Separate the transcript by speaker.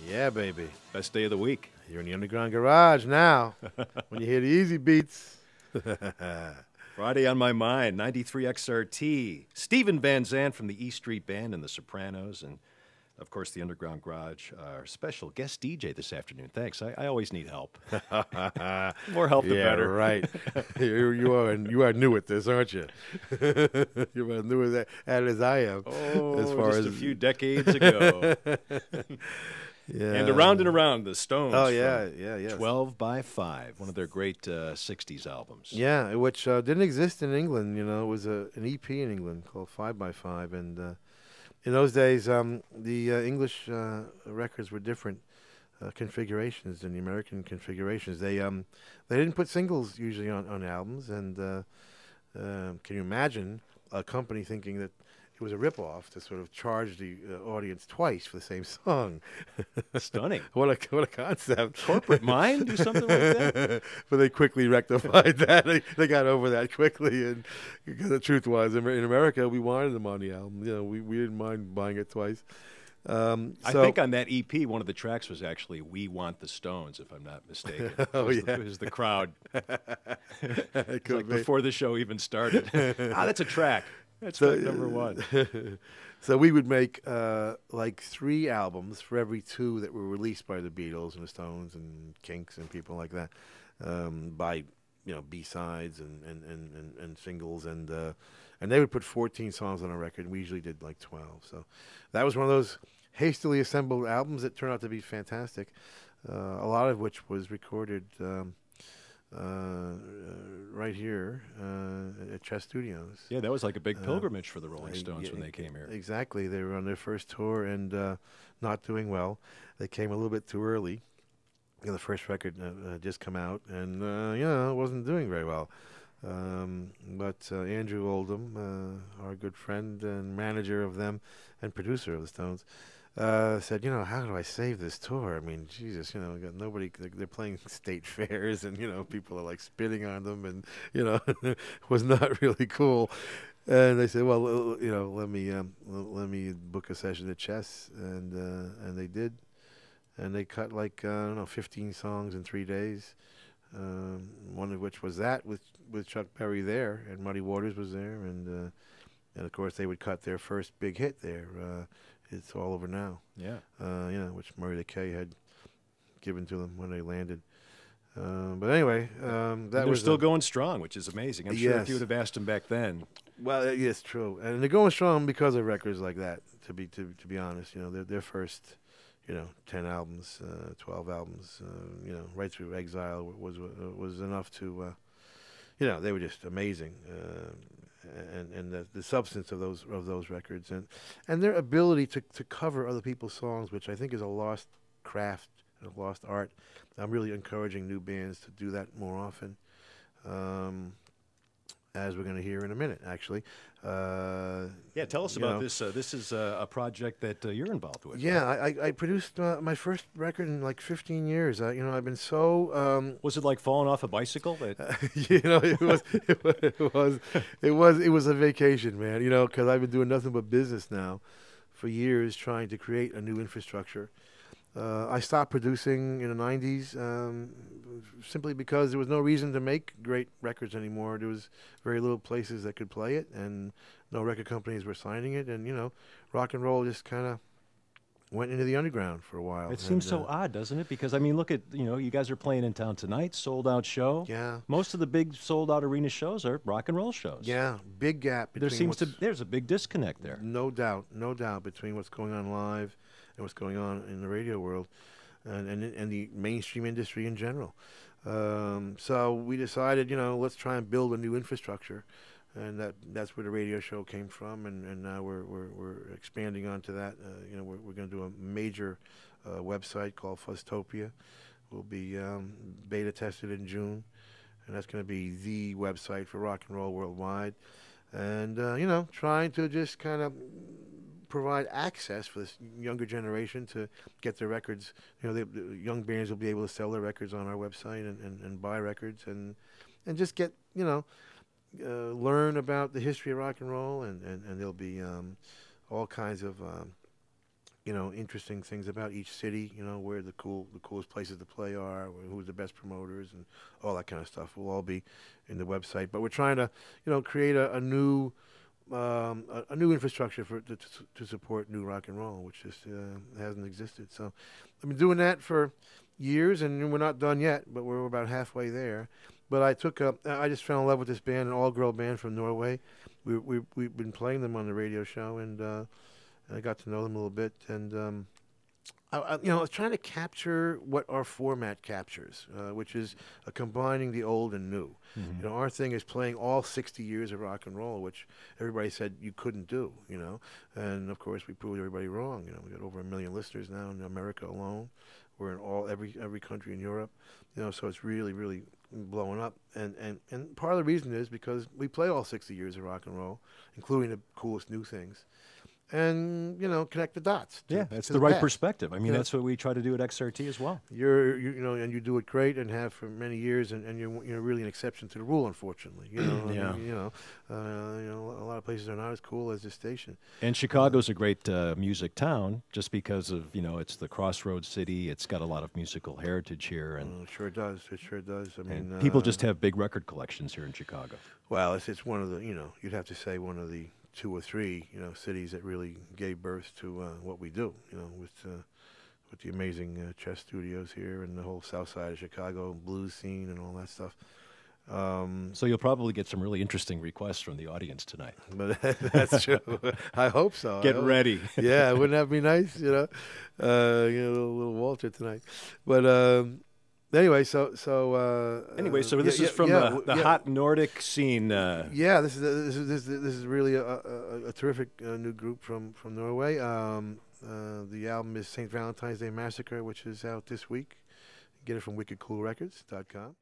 Speaker 1: Yeah, baby.
Speaker 2: Best day of the week.
Speaker 1: You're in the underground garage now. When you hear the easy beats.
Speaker 2: Friday on my mind, 93 XRT. Stephen Van Zandt from the E Street Band and the Sopranos, and of course the Underground Garage. Our special guest DJ this afternoon. Thanks. I always need help. More help the better.
Speaker 1: Right. you are new at this, aren't you? You're as new at it as I am.
Speaker 2: Oh,
Speaker 1: as far
Speaker 2: just
Speaker 1: as
Speaker 2: a few decades ago.
Speaker 1: Yeah.
Speaker 2: And around the Stones.
Speaker 1: Oh yeah, yeah.
Speaker 2: 12 by 5, one of their great 60s albums.
Speaker 1: Yeah, which didn't exist in England. You know, it was an EP in England called 5 by 5, and in those days, the English records were different configurations than the American configurations. They didn't put singles usually on albums, and can you imagine a company thinking that it was a ripoff to sort of charge the audience twice for the same song?
Speaker 2: Stunning.
Speaker 1: What a concept.
Speaker 2: Corporate mind? Do something like that?
Speaker 1: But they quickly rectified that. They got over that quickly. And because the truth was, in America, we wanted them on the album. You know, we didn't mind buying it twice.
Speaker 2: I think on that EP, one of the tracks was actually "We Want the Stones," if I'm not mistaken. It was the crowd. It was like before the show even started. That's a track. That's track number one.
Speaker 1: So we would make like 3 albums for every 2 that were released by the Beatles and the Stones and Kinks and people like that, by B-sides and singles, and they would put 14 songs on a record, and we usually did like 12. So that was one of those hastily assembled albums that turned out to be fantastic, a lot of which was recorded right here at Chess Studios.
Speaker 2: Yeah, that was like a big pilgrimage for the Rolling Stones when they came here.
Speaker 1: Exactly. They were on their first tour and not doing well. They came a little bit too early. The first record had just come out, and it wasn't doing very well. But Andrew Oldham, our good friend and manager of them and producer of the Stones, said, how do I save this tour? I mean, Jesus, got nobody. They're playing state fairs, and people are like spitting on them, and it was not really cool. And they said, well, let me book a session at Chess, and they did. And they cut 15 songs in 3 days. One of which was that with Chuck Berry there, and Muddy Waters was there, and of course they would cut their first big hit there. It's All Over Now.
Speaker 2: Yeah.
Speaker 1: Which Murray the K had given to them when they landed. But anyway, that was
Speaker 2: still going strong, which is amazing. I'm sure
Speaker 1: yes.
Speaker 2: if you would have asked them back then.
Speaker 1: Well, it's true, and they're going strong because of records like that. To be honest, their first. 10 albums, 12 albums, right through Exile was enough to, they were just amazing, and the substance of those records and their ability to cover other people's songs, which I think is a lost craft, a lost art. I'm really encouraging new bands to do that more often. As we're going to hear in a minute, actually.
Speaker 2: Yeah, tell us about this. This is a project that you're involved with.
Speaker 1: Yeah, right? I produced my first record in like 15 years. I've been so.
Speaker 2: Was it like falling off a bicycle?
Speaker 1: It was a vacation, man. Because I've been doing nothing but business now for years, trying to create a new infrastructure. I stopped producing in the 90s simply because there was no reason to make great records anymore. There was very little places that could play it, and no record companies were signing it. And, rock and roll just kind of went into the underground for a while.
Speaker 2: It seems so odd, doesn't it? Because, I mean, look at, you guys are playing in town tonight, sold-out show.
Speaker 1: Yeah.
Speaker 2: Most of the big sold-out arena shows are rock and roll shows.
Speaker 1: Yeah, big gap between
Speaker 2: there's a big disconnect there.
Speaker 1: No doubt between what's going on live and what's going on in the radio world and the mainstream industry in general. So we decided, let's try and build a new infrastructure, and that's where the radio show came from, and now we're expanding onto that. We're going to do a major website called Fuzztopia. We'll be beta tested in June, and that's going to be the website for rock and roll worldwide. And trying to just kind of provide access for this younger generation to get their records. The young bands will be able to sell their records on our website and buy records and just get learn about the history of rock and roll, and there'll be all kinds of interesting things about each city, where the coolest places to play are, who's the best promoters, and all that kind of stuff will all be in the website. But we're trying to, create a new a new infrastructure to support new rock and roll, which just hasn't existed. So I've been doing that for years, and we're not done yet, but we're about halfway there. But I just fell in love with this band, an all-girl band from Norway. We've been playing them on the radio show, and I got to know them a little bit, and I was trying to capture what our format captures, which is combining the old and new.
Speaker 2: Mm-hmm.
Speaker 1: Our thing is playing all 60 years of rock and roll, which everybody said you couldn't do. And of course we proved everybody wrong. We got over 1 million listeners now in America alone. We're in every country in Europe. So it's really, really blowing up. And part of the reason is because we play all 60 years of rock and roll, including the coolest new things. And connect the dots.
Speaker 2: That's the right perspective. I mean, that's what we try to do at XRT as well.
Speaker 1: And you do it great and have for many years, and you're really an exception to the rule, unfortunately. A lot of places are not as cool as this station.
Speaker 2: And Chicago's a great music town, just because of it's the crossroads city. It's got a lot of musical heritage here, and
Speaker 1: it sure does. It sure does. I mean,
Speaker 2: people just have big record collections here in Chicago.
Speaker 1: Well, it's one of the you'd have to say one of the 2 or 3 cities that really gave birth to what we do, with the amazing chess studios here and the whole south side of Chicago blues scene and all that stuff.
Speaker 2: So you'll probably get some really interesting requests from the audience tonight.
Speaker 1: But that's true. I hope so.
Speaker 2: Get ready.
Speaker 1: Yeah, wouldn't that be nice? Little Walter tonight. But anyway, so
Speaker 2: this is from the hot Nordic scene.
Speaker 1: Yeah, this is really a terrific new group from Norway. The album is St. Valentine's Day Massacre, which is out this week. Get it from wickedcoolrecords.com.